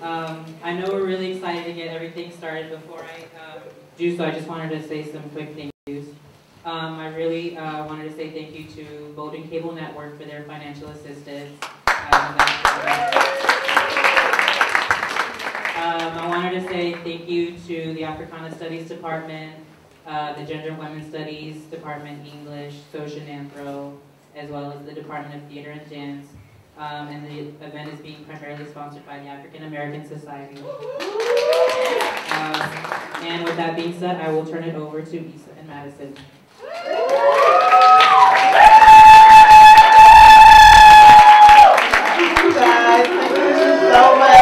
I know we're really excited to get everything started. Before I do so, I just wanted to say some quick thank yous. I really wanted to say thank you to Bowdoin Cable Network for their financial assistance. I wanted to say thank you to the Africana Studies Department, the Gender and Women's Studies Department, English, Social and Anthro, as well as the Department of Theater and Dance. And the event is being primarily sponsored by the African American Society. And with that being said, I will turn it over to Issa and Madison. Thank you guys. Thank you so much.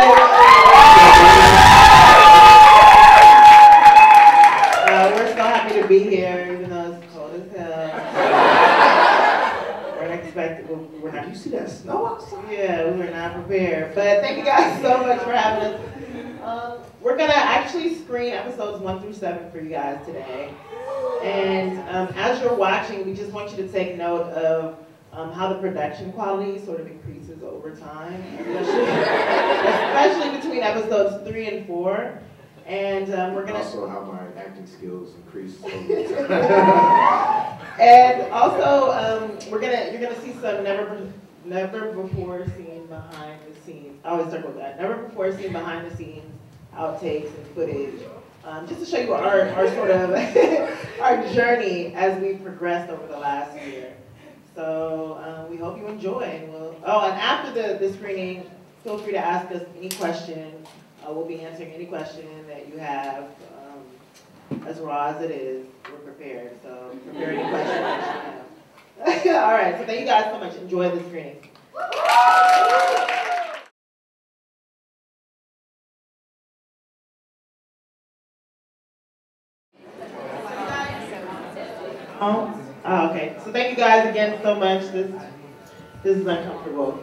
We're so happy to be here, even though it's cold as hell. We're unexpected. We're not. You see that snow outside? Yeah, we were not prepared. But thank you guys so much for having us. We're gonna actually screen episodes 1 through 7 for you guys today. And as you're watching, we just want you to take note of how the production quality sort of increases over time, especially between episodes 3 and 4. And we're gonna also how my acting skills increase over time. And also you're gonna see some never before seen behind the scenes. I always start with that. Never before seen behind the scenes outtakes and footage, just to show you our sort of our journey as we progressed over the last year. So we hope you enjoy. And after the screening, feel free to ask us any questions. We'll be answering any question that you have. As raw as it is, we're prepared. So prepare any questions that you have. All right. So thank you guys so much. Enjoy the screening. Oh, okay. So thank you guys again so much. This is uncomfortable.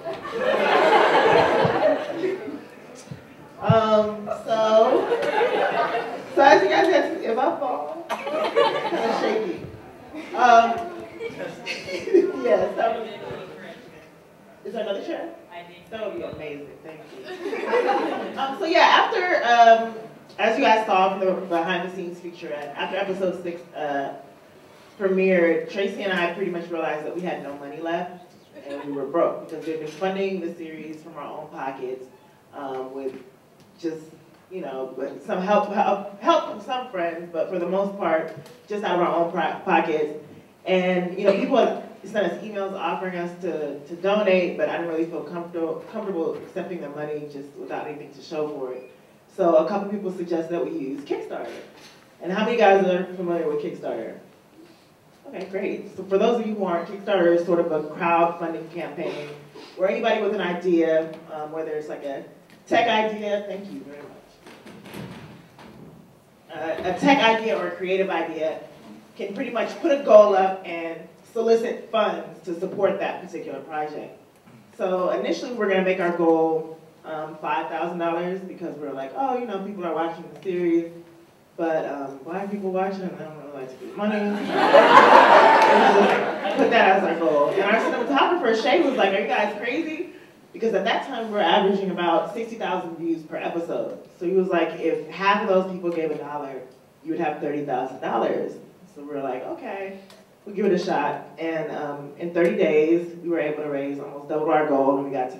So as you guys can see, if I fall, kind of shaky. Yeah. Is there another chair? That would be amazing. Thank you. So yeah, after as you guys saw from the behind the scenes featurette, after episode 6 premiered, Tracy and I pretty much realized that we had no money left and we were broke because we've been funding the series from our own pockets with just, with some help from some friends, but for the most part, just out of our own pockets. And people have sent us emails offering us to donate, but I didn't really feel comfortable accepting the money just without anything to show for it. So a couple people suggested that we use Kickstarter. And how many guys are familiar with Kickstarter? Okay, great. So for those of you who aren't, Kickstarter is sort of a crowdfunding campaign where anybody with an idea, whether it's like a tech idea, thank you very much, a tech idea or a creative idea, can pretty much put a goal up and solicit funds to support that particular project. So initially we're going to make our goal $5,000 because we're like, people are watching the series. But Black people watching, I don't really like to give money. Put that as our goal. And our cinematographer, Shay, was like, are you guys crazy? Because at that time, we were averaging about 60,000 views per episode. So he was like, if half of those people gave $1, you would have $30,000. So we were like, okay, we'll give it a shot. And in 30 days, we were able to raise almost double our goal, and we got to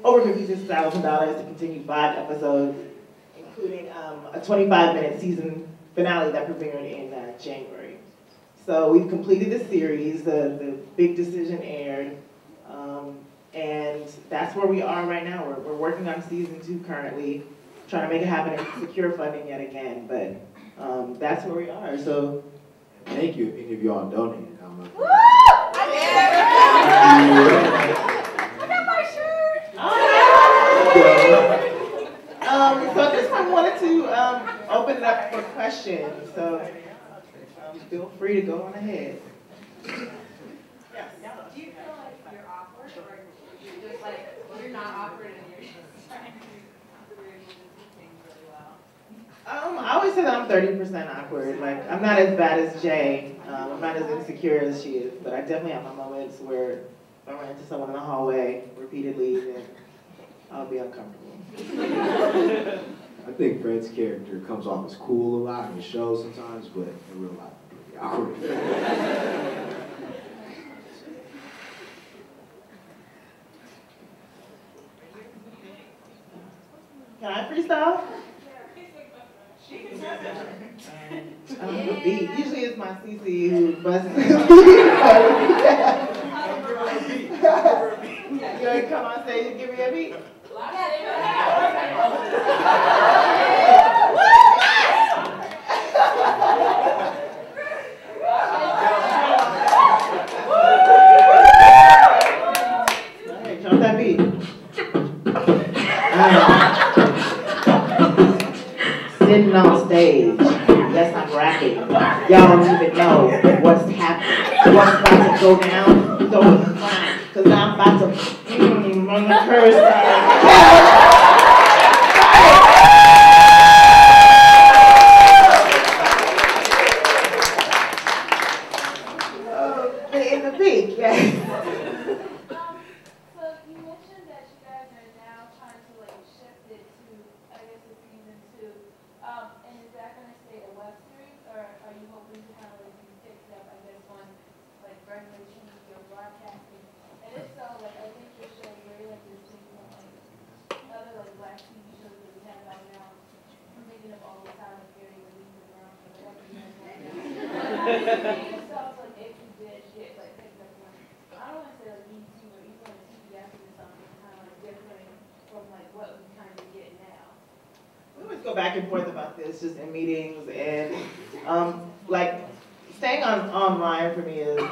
over $56,000 to continue 5 episodes, including a 25-minute season finale that premiered in January. So we've completed the series, the big decision aired, and that's where we are right now. We're working on season 2 currently, trying to make it happen and secure funding yet again, but that's where we are. So thank you if any of y'all donated. Woo! I got my shirt! So at this point, I wanted to open it up for questions. So feel free to go on ahead. Do you feel like you're awkward, or you're just like, you're not awkward and you're just trying to do things really well? I always say that I'm 30% awkward. Like, I'm not as bad as Jay. I'm not as insecure as she is, but I definitely have my moments where if I run into someone in the hallway repeatedly, then I'll be uncomfortable. I think Fred's character comes off as cool a lot in the show sometimes, but in real life, pretty awkward. Can I freestyle? Beat. Usually it's my CC who busts the beat. You want to come on stage and give me a beat? Alright, jump that beat. Sitting on stage, yes, I'm rapping. Y'all don't even know what's happening, what's about to go down. So it's fine, cause I'm about to on the curse side. In the peak, yes. So you mentioned that you guys are now trying to like shift it to, I guess it's season 2. And is that going to stay a web series, or are you hoping to kind of like be picked up, I guess, on like regular TV or broadcasting? And if so, like I think your show is very like distinct from like other like black TV shows that we have out now. I'm thinking of all the time like Gary Lee around for the other guys right now. Yourself like if you did get like picked up on, I don't want to say like ET or even like TBS or something kind of like different from like what we kind of get now. We always go back and forth about this just in meetings, and like staying online for me is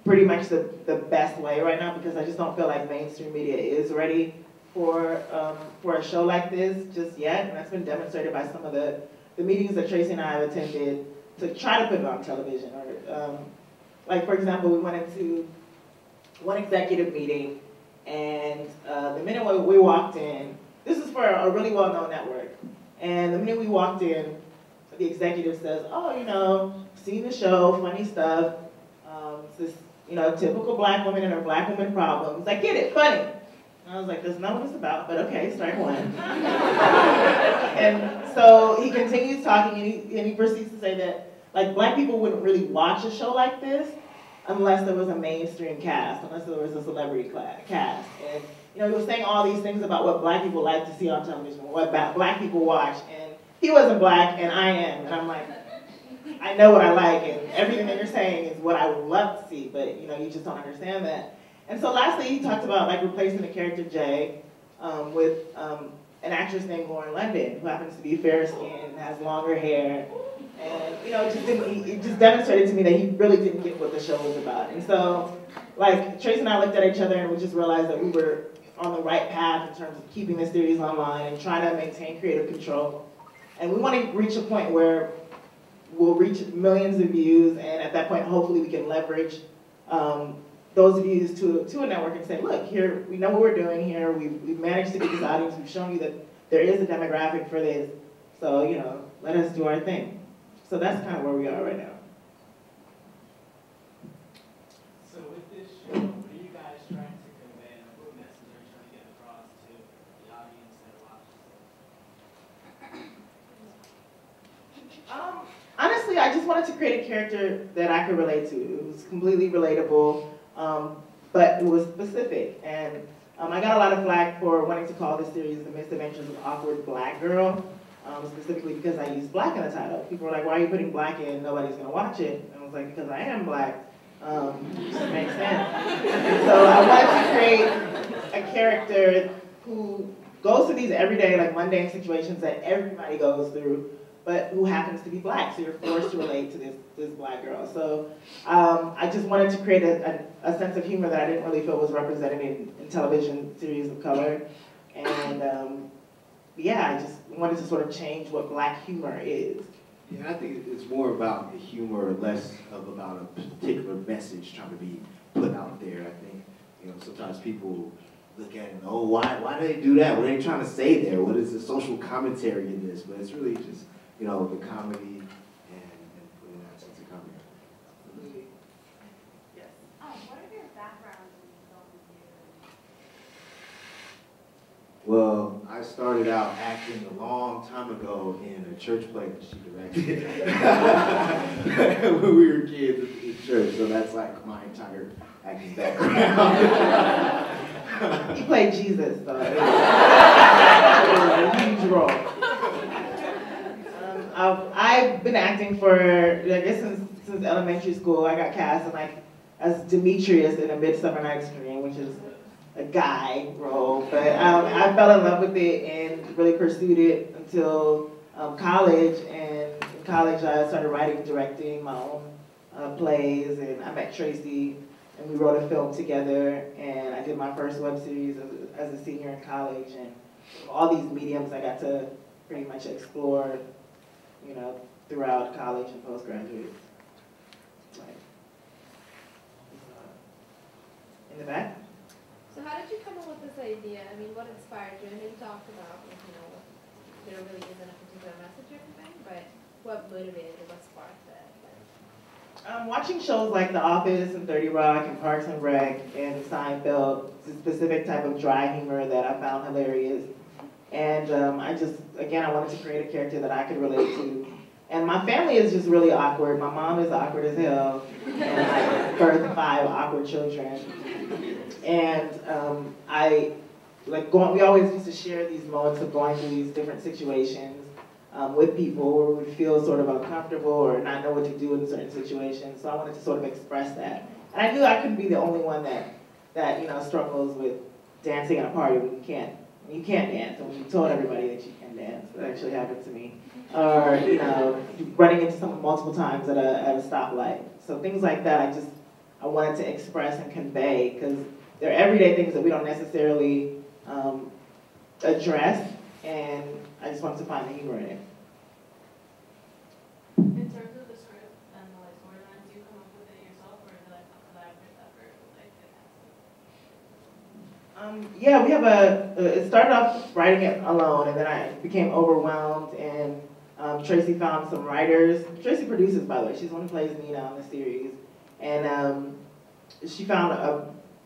pretty much the best way right now, because I just don't feel like mainstream media is ready for a show like this just yet, and that's been demonstrated by some of the meetings that Tracy and I have attended to try to put it on television. Or like for example, we went into one executive meeting, and the minute we walked in, this is for a really well-known network, and the minute we walked in, the executive says, "Oh, you know, seen the show, funny stuff. It's this, you know, typical black woman and her black woman problems. I get it, funny." And I was like, "That's not what it's about, but okay, strike one." And so he continues talking, and he proceeds to say that like black people wouldn't really watch a show like this unless there was a mainstream cast, unless there was a celebrity cast. And you know, he was saying all these things about what black people like to see on television, what black people watch, and he wasn't black, and I am, and I'm like, I know what I like, and everything that you're saying is what I would love to see, but you know, you just don't understand that. And so lastly, he talked about like replacing the character Jay with an actress named Lauren London, who happens to be fair skinned, has longer hair, and you know, it just demonstrated to me that he really didn't get what the show was about. And so, like Trace and I looked at each other and we just realized that we were on the right path in terms of keeping the series online and trying to maintain creative control. And we want to reach a point where we'll reach millions of views, and at that point, hopefully, we can leverage those views to a network and say, look, here, we know what we're doing here. We've managed to get this audience. We've shown you that there is a demographic for this. So, you know, let us do our thing. So that's kind of where we are right now. So with this show, what are you guys trying to convey, and what message are you trying to get across to the audience that watches? Honestly, I just wanted to create a character that I could relate to. It was completely relatable, but it was specific. And I got a lot of flack for wanting to call this series The Misadventures of Awkward Black Girl, specifically because I used black in the title. People were like, why are you putting black in? Nobody's going to watch it. And I was like, because I am black. It just makes sense. And so I wanted to create a character who goes through these everyday, like mundane situations that everybody goes through, but who happens to be black, so you're forced to relate to this black girl. So I just wanted to create a sense of humor that I didn't really feel was represented in television series of color. And yeah, I just wanted to sort of change what black humor is. Yeah, I think it's more about the humor, less about a particular message trying to be put out there. I think, you know, sometimes people look at it and, oh, why do they do that? What are they trying to say there? What is the social commentary in this? But it's really just, you know, the comedy and putting that sense of comedy. Yes. What are your backgrounds in film and Well, I started out acting a long time ago in a church play that she directed when we were kids in church. So that's like my entire acting background. He played Jesus, though. It was a huge role. I've been acting for, I guess, since elementary school. I got cast in, like, as Demetrius in A Midsummer Night's Dream, which is a guy role. But I fell in love with it and really pursued it until college. And in college, I started writing and directing my own plays. And I met Tracy, and we wrote a film together. And I did my first web series as a senior in college. And all these mediums I got to pretty much explore, you know, throughout college and postgraduate. Right. In the back? So how did you come up with this idea? I mean, what inspired you? I know you talked about, you know, there really isn't a particular message or anything, but what motivated or what sparked that? Watching shows like The Office and 30 Rock and Parks and Rec and Seinfeld, it's a specific type of dry humor that I found hilarious. And I wanted to create a character that I could relate to. And my family is just really awkward. My mom is awkward as hell, and I birthed 5 awkward children. And we always used to share these moments of going through these different situations with people where we would feel sort of uncomfortable or not know what to do in certain situations. So I wanted to sort of express that. And I knew I couldn't be the only one that you know, struggles with dancing at a party when you can't dance, and when you told everybody that you can dance. That actually happened to me. Or, you know, running into someone multiple times at a stoplight. So things like that I wanted to express and convey, because they're everyday things that we don't necessarily address, and I just wanted to find the humor in it. In terms of the script and the like storylines, do you come up with it yourself, or is it like a collaborative effort with like the Yeah, we have it started off writing it alone, and then I became overwhelmed, and Tracy found some writers. Tracy produces, by the way. She's the one who plays Nina on the series. And she found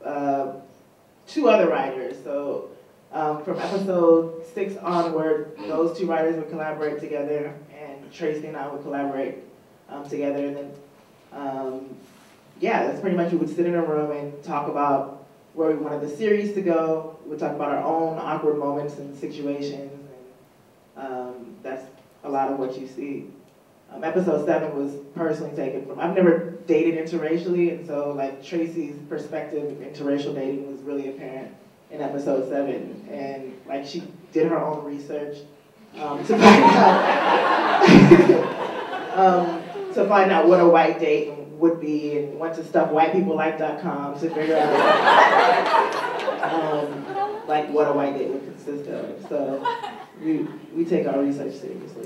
2 other writers. So from episode 6 onward, those 2 writers would collaborate together, and Tracy and I would collaborate together. And then, that's pretty much, we would sit in a room and talk about where we wanted the series to go. We'd talk about our own awkward moments and situations. And that's a lot of what you see. Episode 7 was personally taken from, I've never dated interracially, and so like Tracy's perspective of interracial dating was really apparent in episode 7. And like she did her own research to find out what a white date would be, and went to stuffwhitepeoplelike.com to figure out like what a white date would consist of. So we take our research seriously.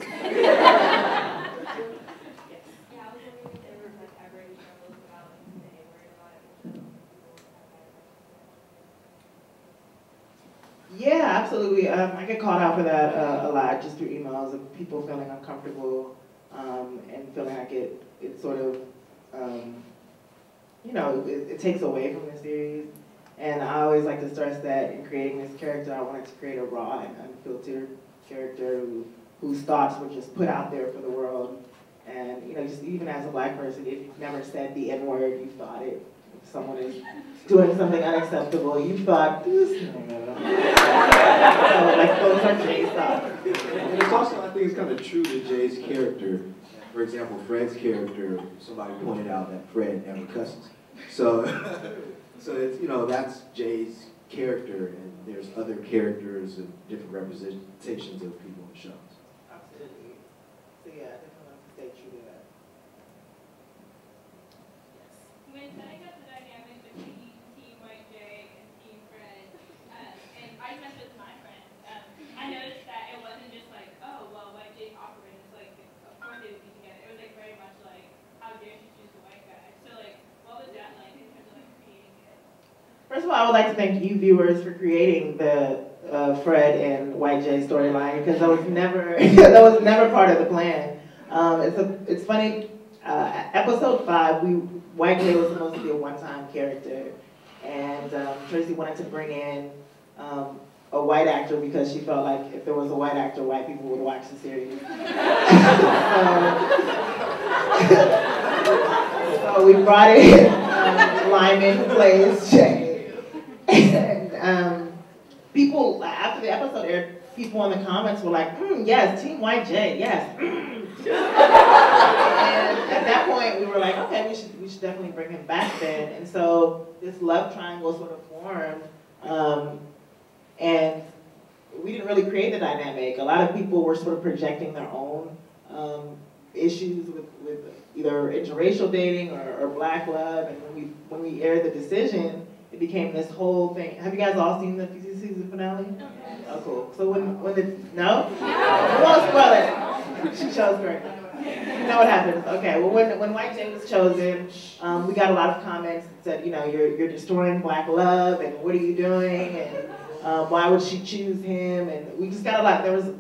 Yeah, absolutely. I get called out for that a lot, just through emails of people feeling uncomfortable and feeling like it sort of, it takes away from the series. And I always like to stress that in creating this character, I wanted to create a raw and unfiltered character whose thoughts were just put out there for the world. And, you know, just even as a Black person, if you've never said the N-word, you thought it. If someone is doing something unacceptable, you thought, this. Like, those are Jay's thoughts. And it's also, I think it's kind of true to Jay's character. For example, Fred's character, somebody pointed out that Fred never cusses. So, so it's, you know, that's Jay's character, and there's other characters and different representations of people in the shows. Absolutely. So yeah, I definitely want to stay true to that. When setting up the dynamic between Team White Jay and Team Fred, and I mentioned this to my friends, I noticed that it wasn't just like, oh, well, White Jay's awkward, and it's like, of course they would be together. It was like very much like, how dare she choose the white guy? So like, what was that like in terms of like creating it? First of all, I would like to thank you viewers for creating the Fred and White Jay storyline, because that was never part of the plan. It's funny. Episode 5, White Jay was supposed to be a one-time character, and Tracy wanted to bring in a white actor because she felt like if there was a white actor, white people would watch the series. So we brought in Lyman, who plays Jay. And people, after the episode aired, people in the comments were like, yes, Team White Jay, yes. And at that point, we were like, okay, we should definitely bring him back then. And so this love triangle sort of formed. And we didn't really create the dynamic. A lot of people were sort of projecting their own issues with either interracial dating or black love. And when we aired the decision, it became this whole thing. Have you guys all seen the season finale? Oh, cool. So when no? We won't spoil it. She chose correctly. You know what happens. Okay, well when White Jay was chosen, we got a lot of comments that said, you're destroying black love, and what are you doing, and why would she choose him? And we just got a lot. There was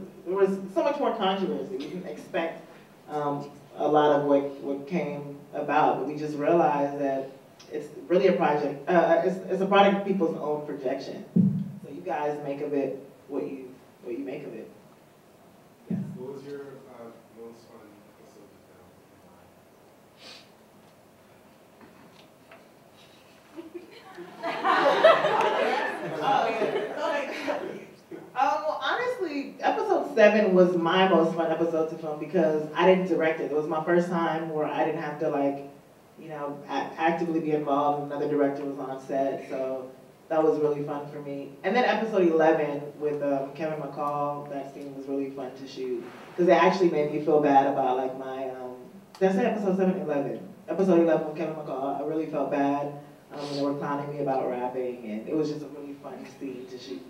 so much more controversy. We didn't expect a lot of what came about, but we just realized that it's really a project. It's a product of people's own projection. So you guys make of it what you make of it. Yes. What was your most fun episode Well, honestly, episode 7 was my most fun episode to film because I didn't direct it. It was my first time where I didn't have to actively be involved. Another director was on set, so that was really fun for me. And then episode 11 with Kevin McCall, that scene was really fun to shoot because it actually made me feel bad about my. Did I say episode 7? 11. Episode 11 with Kevin McCall. I really felt bad when they were clowning me about rapping, and it was just a really fun scene to shoot.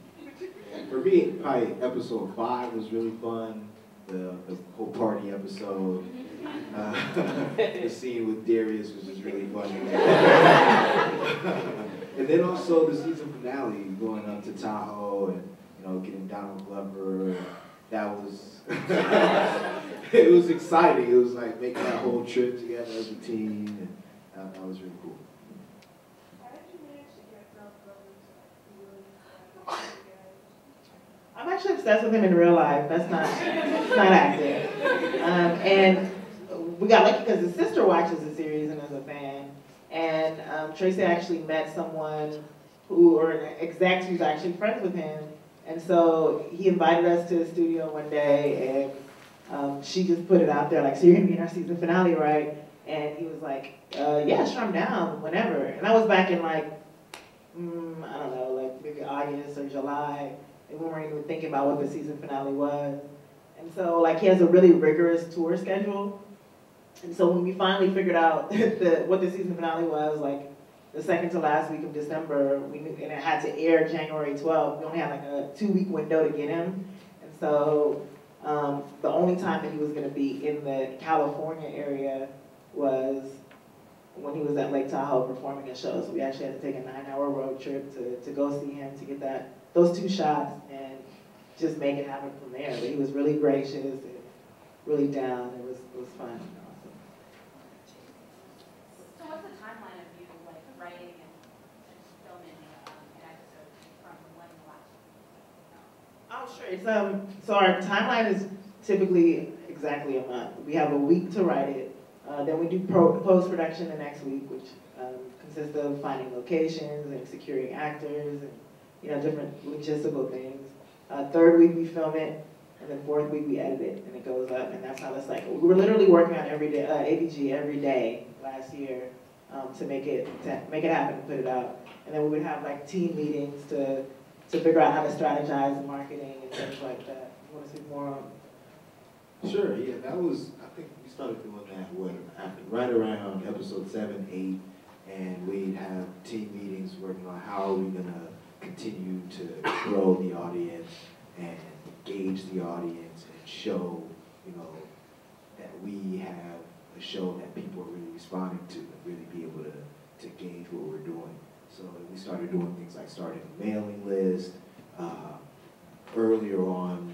For me, probably episode 5 was really fun. The whole party episode. The scene with Darius was just really funny. And then also the season finale, going up to Tahoe and getting Donald Glover. That was it was exciting. It was like making that whole trip together as a team, and that was really cool. I'm actually obsessed with him in real life. That's not acting. And we got lucky because his sister watches the series and is a fan. And Tracy actually met someone or an exec who's actually friends with him. And so he invited us to the studio one day, and she just put it out there, like, so you're gonna be in our season finale, right? And he was like, yeah, sure, I'm down, whenever. And that was back in I don't know, maybe August or July. And we weren't even thinking about what the season finale was. And so he has a really rigorous tour schedule. And so when we finally figured out what the season finale was, the second to last week of December, we knew, and it had to air January 12th. We only had a 2-week window to get him. And so the only time that he was gonna be in the California area was when he was at Lake Tahoe performing a show. So we actually had to take a 9-hour road trip to go see him, to get those 2 shots and just make it happen from there. But he was really gracious and really down. It was fun and awesome. So what's the timeline of you writing and filming an episode from when you watch? Oh, sure. So our timeline is typically exactly a month. We have a week to write it. Then we do post-production the next week, which consists of finding locations and securing actors and different logistical things. 3rd week we film it, and then 4th week we edit it, and it goes up, and that's how the cycle. We were literally working on every day, ADG every day last year to make it happen and put it out. And then we would have team meetings to figure out how to strategize the marketing and things like that. You want to speak more on? Sure, yeah, I think we started doing that, right around episode 7, 8, and we'd have team meetings working on how are we going to continue to grow the audience and gauge the audience and show, that we have a show that people are really responding to and really be able to gauge what we're doing. So we started doing things like starting a mailing list. Earlier on,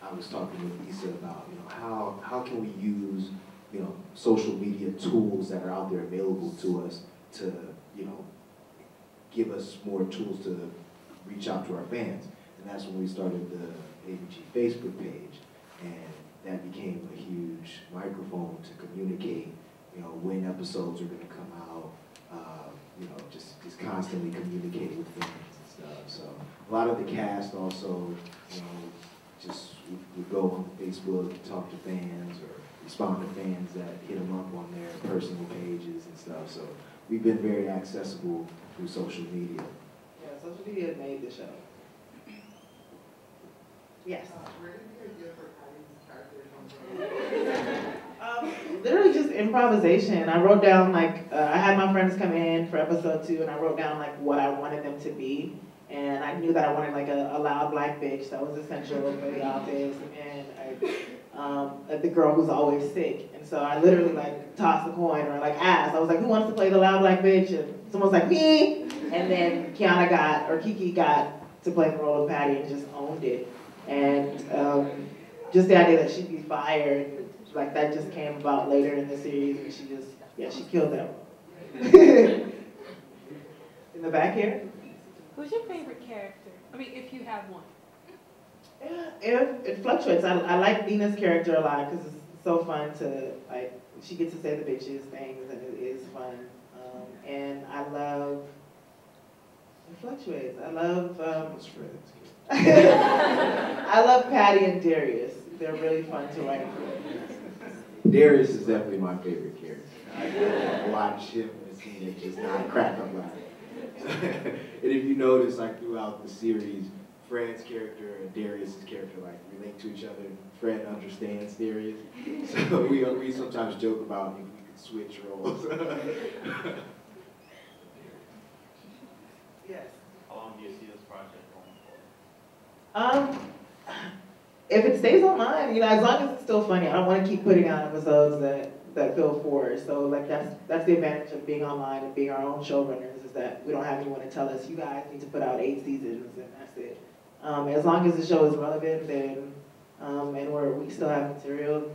I was talking with Issa about, how can we use, social media tools that are out there available to us to, give us more tools to reach out to our fans. And that's when we started the ABG Facebook page. And that became a huge microphone to communicate, you know, when episodes are going to come out, you know, just constantly communicating with fans and stuff. So a lot of the cast also, you know, just would go on Facebook and talk to fans or respond to fans that hit them up on their personal pages and stuff. So we've been very accessible through social media. Yeah, social media made the show. Yes. Where did you get for Patty's character come from? Literally just improvisation. I wrote down like, I had my friends come in for episode 2 and I wrote down like what I wanted them to be. And I knew that I wanted like a loud black bitch that was essential for the office, and the girl who's always sick. And so I literally like tossed a coin or like asked. I was like, who wants to play the loud black bitch? And someone was like, me. And then Kiki got to play the role of Patty and just owned it. And just the idea that she'd be fired, like that just came about later in the series, and she killed that one. In the back here. Who's your favorite character? I mean, if you have one. Yeah, it fluctuates. I like Nina's character a lot because it's so fun to, like, she gets to say the bitches things and it is fun. And I love, it fluctuates. I love, I love Patty and Darius. They're really fun to write for. Darius is definitely my favorite character. I watch him and see him just not crack up laughing. And if you notice, like throughout the series, Fred's character and Darius's character like relate to each other. Fred understands Darius, so we sometimes joke about if we could switch roles. Yes. How long do you see this project going for? If it stays online, you know, as long as it's still funny, I don't want to keep putting out episodes that feel forced. So like that's the advantage of being online and being our own showrunners, is that we don't have anyone to tell us, you guys need to put out 8 seasons and that's it. As long as the show is relevant, then and we still have material,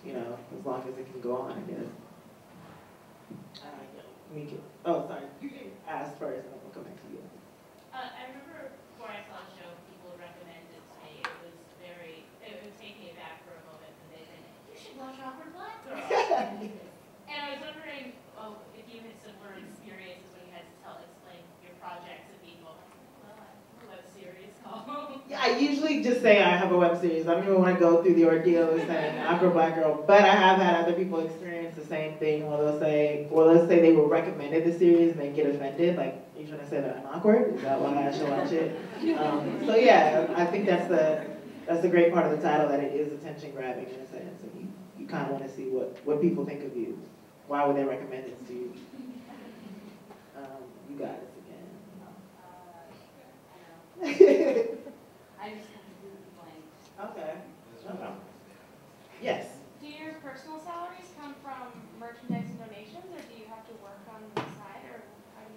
you know, as long as it can go on, I guess. Oh, sorry. You can ask first, and then we'll come back to you. I remember before I saw the show, people recommended to me. It was taking me back for a moment, and they said, you should watch Awkward Black Girl. And I was wondering if you had similar experiences when you had to explain your project to people. Well, I have a web series called. Yeah, I usually just say I have a web series. I don't even want to go through the ordeal of saying Awkward Black Girl, but I have had other people experience the same thing where let's say they were recommended the series and they get offended, like, are you trying to say that I'm awkward? Is that why I should watch it? So yeah, I think that's the great part of the title, that it is attention grabbing in a sense, and you kind of want to see what people think of you. Why would they recommend it to you? You got it again. I just completely blanked. Okay. Yes. Do your personal salaries come from merchandise and donations, or do you have to work on the side, or how do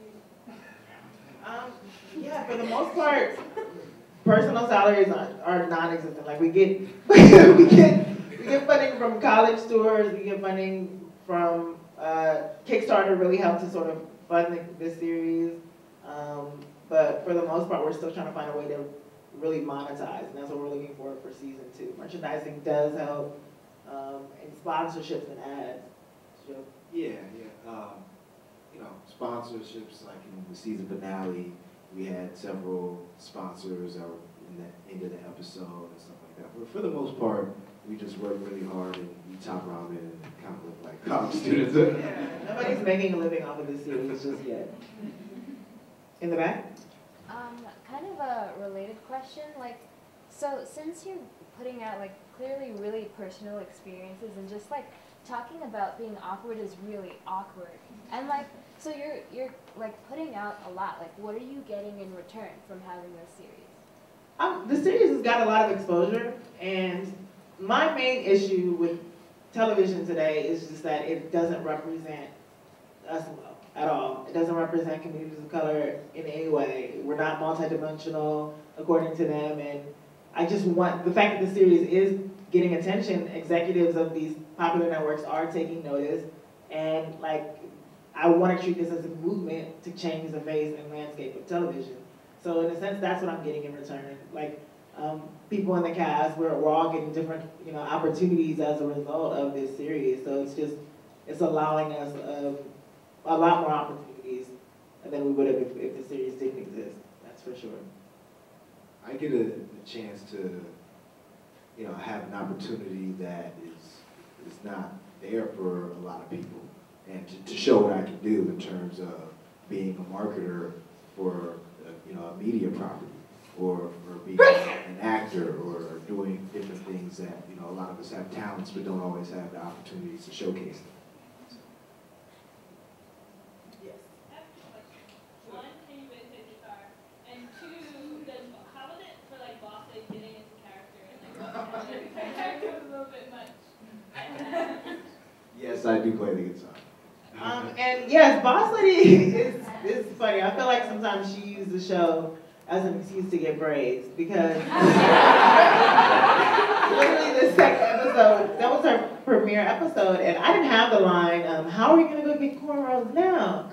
you? Yeah, for the most part, personal salaries are non-existent. Like we get we get funding from college tours, we get funding from Kickstarter really helped to sort of fund this series. But for the most part, we're still trying to find a way to really monetize, and that's what we're looking for season 2. Merchandising does help, and sponsorships and ads. So, Yeah. You know, sponsorships, like in the season finale, we had several sponsors that were in the end of the episode and stuff like that. But for the most part, we just work really hard and eat top ramen and kind of look like college students. yeah, nobody's making a living off of this series just yet. In the back? Kind of a related question, like, so since you're putting out, like, clearly really personal experiences and just, like, talking about being awkward is really awkward, and, like, so you're like, putting out a lot, like, what are you getting in return from having this series? The series has got a lot of exposure, and my main issue with television today is just that it doesn't represent us well at all. It doesn't represent communities of color in any way. We're not multidimensional according to them, and I just want, the fact that the series is getting attention, executives of these popular networks are taking notice, and like, I want to treat this as a movement to change the face and landscape of television. So in a sense, that's what I'm getting in return. Like, people in the cast, we're all getting different, opportunities as a result of this series. So it's allowing us a lot more opportunities than we would have if the series didn't exist. That's for sure. I get a chance to, have an opportunity that is not there for a lot of people, and to show what I can do in terms of being a marketer for a media property, or being an actor, or doing different things that a lot of us have talents but don't always have the opportunities to showcase them. Yes. I have two questions. One, can you play the guitar? And two, how was it for like Boss Lady getting into character and like character was a little bit much? Yes, I do play the guitar. And yes, Boss Lady is funny. I feel like sometimes she used the show as an excuse to get braids, because literally the second episode, that was her premiere episode, and I didn't have the line, how are we gonna go get cornrows now?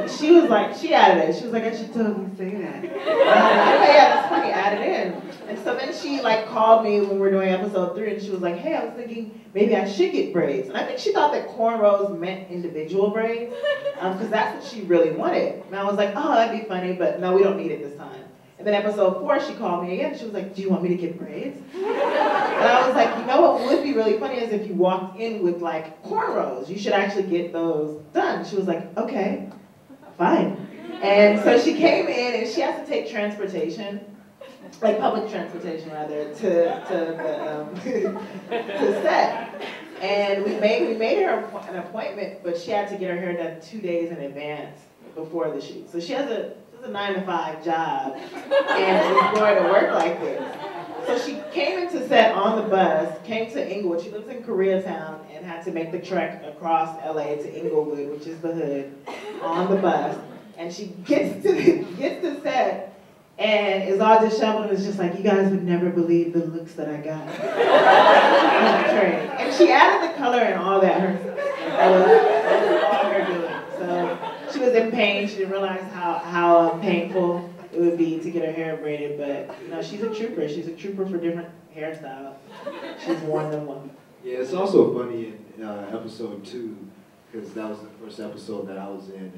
She was like, she added it. She was like, I should totally say that. Yeah, that's funny, add it in. And so then she called me when we were doing episode 3, and she was like, hey, I was thinking maybe I should get braids. And I think she thought that cornrows meant individual braids, because that's what she really wanted. And I was like, oh, that'd be funny, but no, we don't need it this time. And then episode 4, she called me again. She was like, do you want me to get braids? And I was like, what would be really funny is if you walked in with cornrows. You should actually get those done. She was like, okay, fine. And so she came in, and she has to take transportation, public transportation rather, to set. And we made her an appointment, but she had to get her hair done 2 days in advance before the shoot. So she has a 9-to-5 job, and was going to work like this. So she came into set on the bus, came to Inglewood. She lives in Koreatown, and had to make the trek across LA to Inglewood, which is the hood, on the bus. And she gets to set, and is all disheveled, and is just like, you guys would never believe the looks that I got on the train. And she added the color and all that herself. That was all her doing. So she was in pain. She didn't realize how painful it would be to get her hair braided, but she's a trooper. She's a trooper for different hairstyles. She's worn them well. Yeah, it's also funny in episode 2, because that was the first episode that I was in,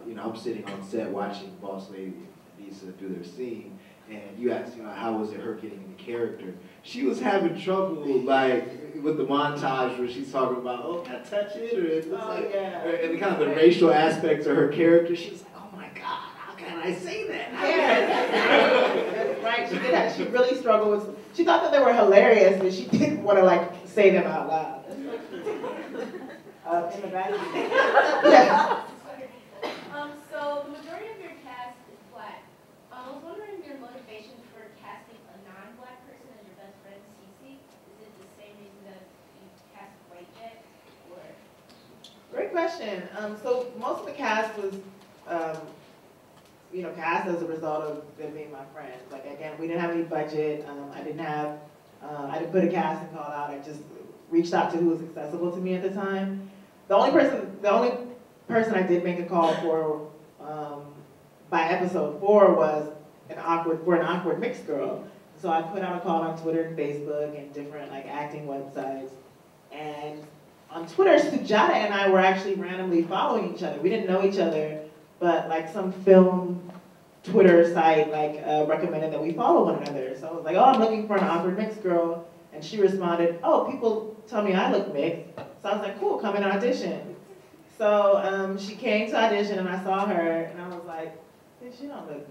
and I'm sitting on set watching Boss Lady and Issa do their scene, and you asked, how was it her getting into character? She was having trouble, with the montage where she's talking about, oh, can I touch it? Or it's and kind of the racial aspects of her character. She was like, oh my God, how can I say that? That's right. She did that. She really struggled with. She thought that they were hilarious, but she didn't want to say them out loud. In the back. Yeah. So the majority of your cast is black. I was wondering your motivation for casting a non-black person as your best friend, Cece. Is it the same reason that you cast White Jet, or? Great question. So most of the cast was, cast as a result of them being my friends. Again, we didn't have any budget. I didn't put a casting call out. I just reached out to who was accessible to me at the time. The only person I did make a call for by episode 4 was an awkward mixed girl. So I put out a call on Twitter and Facebook and different acting websites. And on Twitter, Sujata and I were actually randomly following each other. We didn't know each other, but some film Twitter site recommended that we follow one another. So I was like, oh, I'm looking for an awkward mixed girl. And she responded, oh, people tell me I look mixed. So I was like, cool, come and audition. So she came to audition, and I saw her, and I was like, bitch, you don't look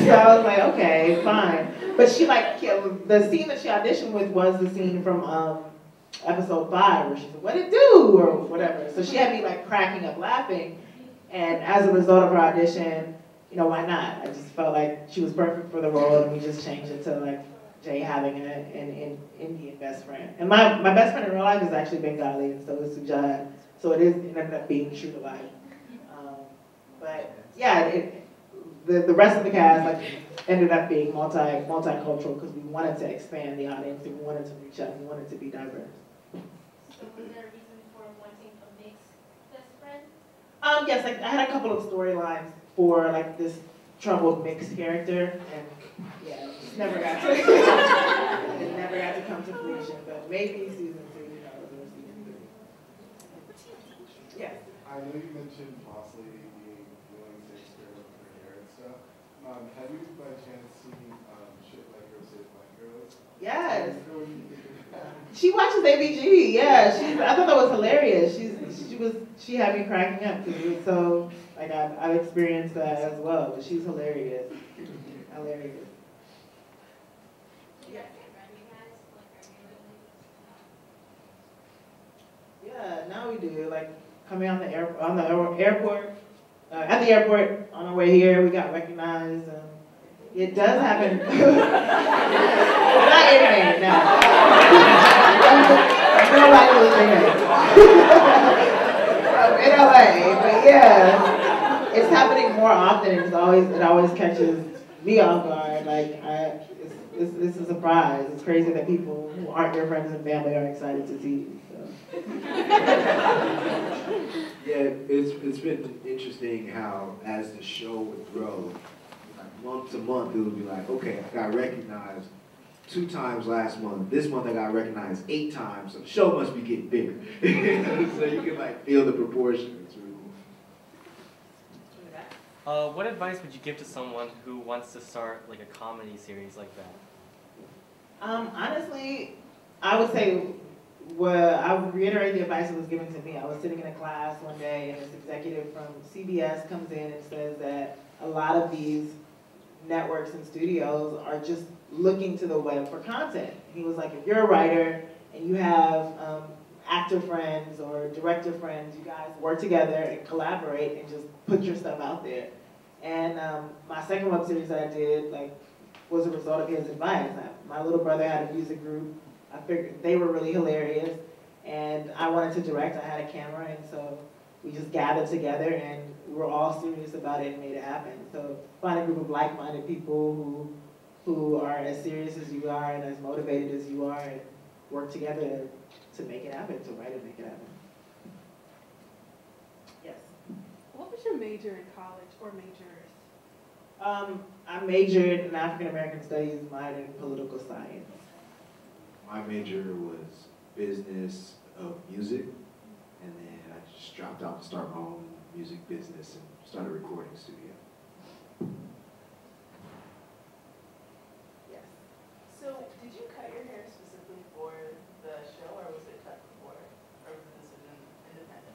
So I was like, okay, fine. But she the scene that she auditioned with was the scene from episode 5 where she said, what it do? Or whatever. So she had me cracking up laughing. And as a result of her audition, why not? I just felt like she was perfect for the role, and we just changed it to Jay having an Indian best friend. And my best friend in real life is actually Bengali, and so is Sujat. So it ended up being true to life. But yeah, the rest of the cast ended up being multicultural because we wanted to expand the audience, and we wanted to reach out, we wanted to be diverse. So was there a reason for wanting a mixed best friend? Yes, like I had a couple of storylines for like this troubled mixed character, and yeah, it never got to it never got to come to fruition. But maybe season 2, or season 3. Yes. I know you mentioned possibly being willing to experiment with her hair and stuff. Have you by chance seen Shit Like Girls, Shit Like Girls? Yes. She watches ABG. Yeah, I thought that was hilarious. She had me cracking up because it was so like I've experienced that as well. But she's hilarious. Hilarious. Yeah, now we do. Like coming on the airport, at the airport on our way here, we got recognized. It does happen. Not animated, no. Nobody was there. In LA, but yeah, it's happening more often. It always catches me off guard. Like it's a surprise. It's crazy that people who aren't your friends and family are excited to see you. So. Yeah, it's been interesting how as the show would grow, like month to month, it would be like, okay, I got recognized 2 times last month. This month I got recognized 8 times, so the show must be getting bigger. So you can like feel the proportion. It's really cool. What advice would you give to someone who wants to start like a comedy series like that? Honestly, I would say, I would reiterate the advice that was given to me. I was sitting in a class one day, and this executive from CBS comes in and says that a lot of these networks and studios are just looking to the web for content. He was like, if you're a writer and you have actor friends or director friends, you guys work together and collaborate and just put your stuff out there. And my second web series that I did was a result of his advice. My little brother had a music group. I figured they were really hilarious, and I wanted to direct. I had a camera, and so we just gathered together, and we were all serious about it and made it happen. So find a group of like-minded people who are as serious as you are and as motivated as you are, and work together to make it happen, to write and make it happen. Yes. What was your major in college, or majors? I majored in African American Studies, minored in political science. My major was business of music, and then I just dropped out to start my own music business and started a recording studio. Yes. So, did you cut your hair specifically for the show, or was it cut before? Or was the decision independent?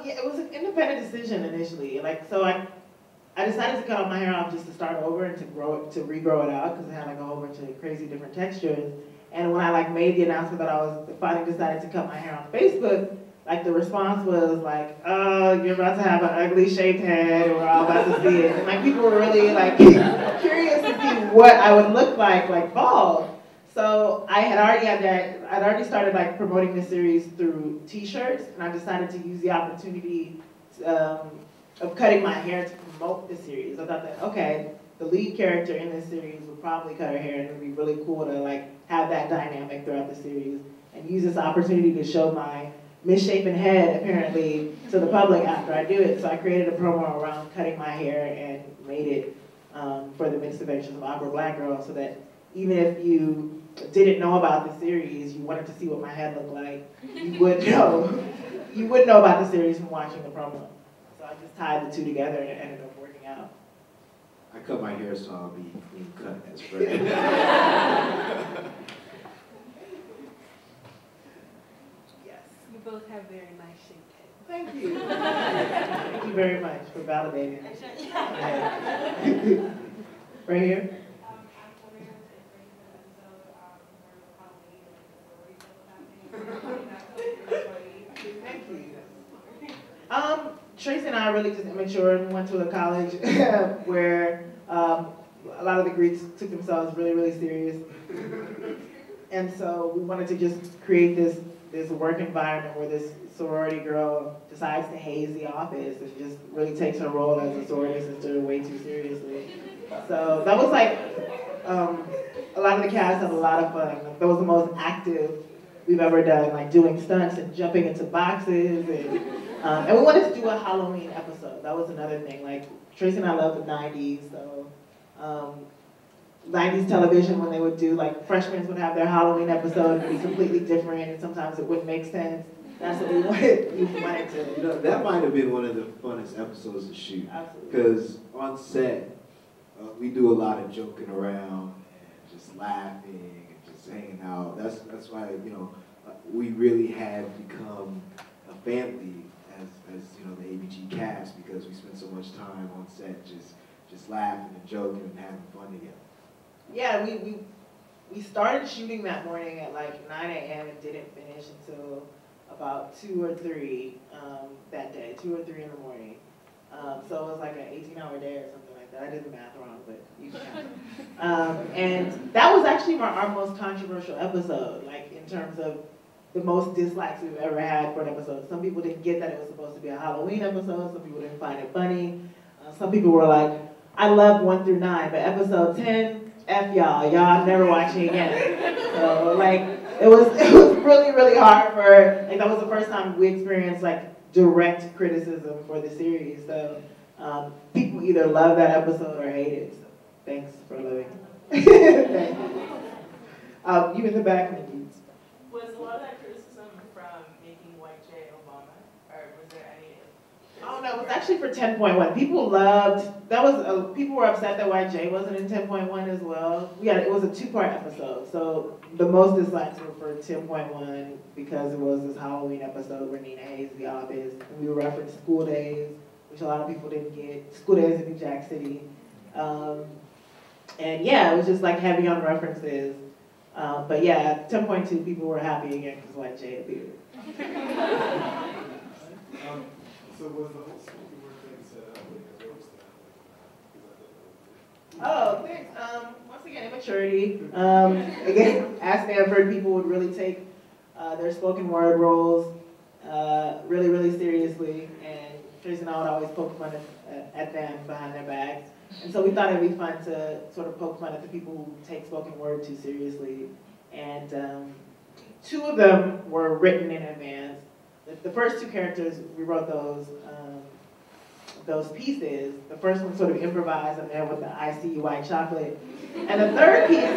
Yeah, it was an independent decision initially. So I decided to cut all my hair off just to start over and to regrow it out because it had a whole bunch of crazy different textures. And when I made the announcement that I was finally decided to cut my hair on Facebook, the response was like, "Oh, you're about to have an ugly shaved head, and we're all about to see it." And people were really curious to see what I would look like bald. So I had already had that. I'd already started promoting the series through T-shirts, and I decided to use the opportunity of cutting my hair to promote the series. I thought that okay, the lead character in this series would probably cut her hair, and it would be really cool to have that dynamic throughout the series, and use this opportunity to show my misshapen head apparently to the public after I do it. So I created a promo around cutting my hair and made it for the Misadventures of Awkward Black Girl, so that even if you didn't know about the series, you wanted to see what my head looked like, you would know. You would know about the series from watching the promo. So I just tied the two together, and it ended up working out. I cut my hair so I'll be clean cut as Fred. Yes. You both have very nice shaped heads. Thank you. Thank you very much for validating it. Right here. Thank you. Tracy and I are really just immature and went to a college where a lot of the Greeks took themselves really, really serious. And so we wanted to just create this work environment where this sorority girl decides to haze the office and just really takes her role as a sorority sister way too seriously. So that was a lot of the cast had a lot of fun. That was the most active we've ever done, doing stunts and jumping into boxes and And we wanted to do a Halloween episode. That was another thing. Like, Tracy and I love the 90s, so 90s television, when they would do, like, freshmen would have their Halloween episode and be completely different, and sometimes it wouldn't make sense. That's what we wanted to. You know, that might have been one of the funnest episodes to shoot. Absolutely. Because on set, we do a lot of joking around and just laughing and just hanging out. That's why, you know, we really have become a family as you know, the ABG cast, because we spend so much time on set just laughing and joking and having fun together. Yeah, we started shooting that morning at like 9 a.m. and didn't finish until about 2 or 3 that day, 2 or 3 in the morning. So it was like an 18-hour day or something like that. I did the math wrong, but you can count. And that was actually our most controversial episode, like in terms of the most dislikes we've ever had for an episode. Some people didn't get that it was supposed to be a Halloween episode. Some people didn't find it funny. Some people were like, I love 1 through 9, but episode 10, F y'all. Y'all never watching again. So like, it was really, really hard for, like, that was the first time we experienced like direct criticism for the series. So people either love that episode or hate it. So thanks for loving it. You in the back, Nikki. Was a lot of that criticism from making White J Obama, or was there any? Oh no, it was actually for 10.1. People loved, that was, people were upset that White J wasn't in 10.1 as well. It was a 2-part episode. So the most dislikes were for 10.1 because it was this Halloween episode where Nina Hayes, the office, and we referenced school days, which a lot of people didn't get. School days in New Jack City. And yeah, it was just like heavy on references. But yeah, 10.2 people were happy again because White J appeared. So was the whole spoken word thing set up like a roast now? Oh, thanks. Once again, immaturity. Again, at Stanford, people would really take their spoken word roles really, really seriously, and Tracy and I would always poke fun at them behind their backs. And so we thought it'd be fun to sort of poke fun at the people who take spoken word too seriously. And 2 of them were written in advance. The first 2 characters, we wrote those pieces. The first one sort of improvised, and then with the ICU white chocolate. And the 3rd piece,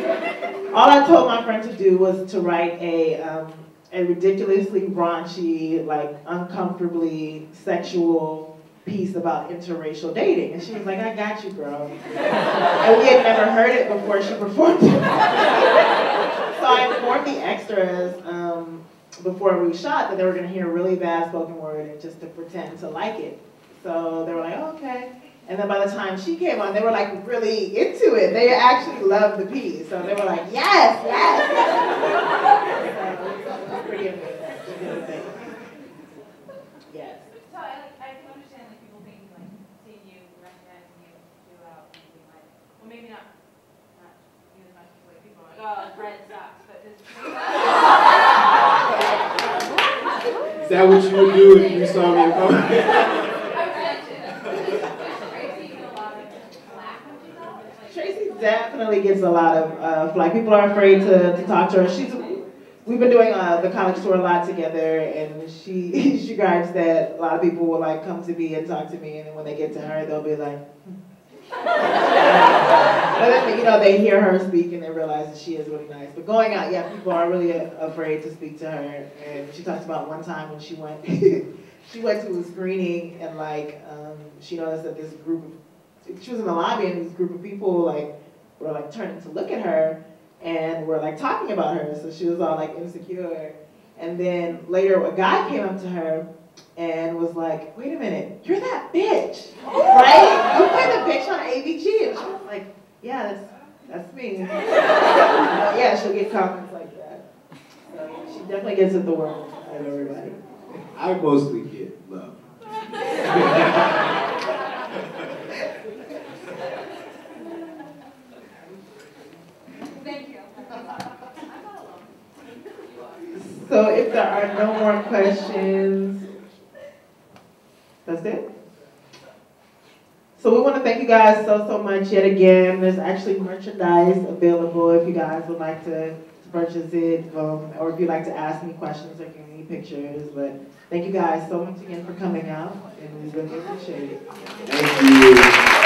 all I told my friend to do was to write a ridiculously raunchy, like uncomfortably sexual piece about interracial dating. And she was like, I got you, girl. And we had never heard it before she performed it. So I informed the extras before we shot that they were going to hear a really bad spoken word and just to pretend to like it. So they were like, oh, okay. And then by the time she came on, they were like really into it. They actually loved the piece. So they were like, yes, yes. So it was pretty amazing. Yes. So I can understand like people being like seeing you, recognizing you throughout, and being like, well, maybe not you as much as like people are like, oh, Brett sucks, but just. Is that what you would do if you saw me in public? Tracy definitely gets a lot of flack. People are afraid to talk to her. We've been doing the college tour a lot together, and she gripes that a lot of people will like come to me and talk to me, and then when they get to her, they'll be like. But then, you know, they hear her speak and they realize that she is really nice. But going out, yeah, people are really afraid to speak to her. And she talks about one time when she went, she went to a screening and like she noticed that this group of, she was in the lobby and this group of people like were like turning to look at her and were like talking about her. So she was all like insecure. And then later a guy came up to her and was like, wait a minute, you're that bitch, right? You played the bitch on ABG. And she was like, yeah, that's me. Yeah, she'll get comments like that. So yeah, she definitely gets at the world of everybody. I mostly get love. Thank you. So if there are no more questions, that's it? So we want to thank you guys so much yet again. There's actually merchandise available if you guys would like to purchase it, or if you'd like to ask me questions or give me pictures. But thank you guys so much again for coming out, and we really appreciate it. Thank you.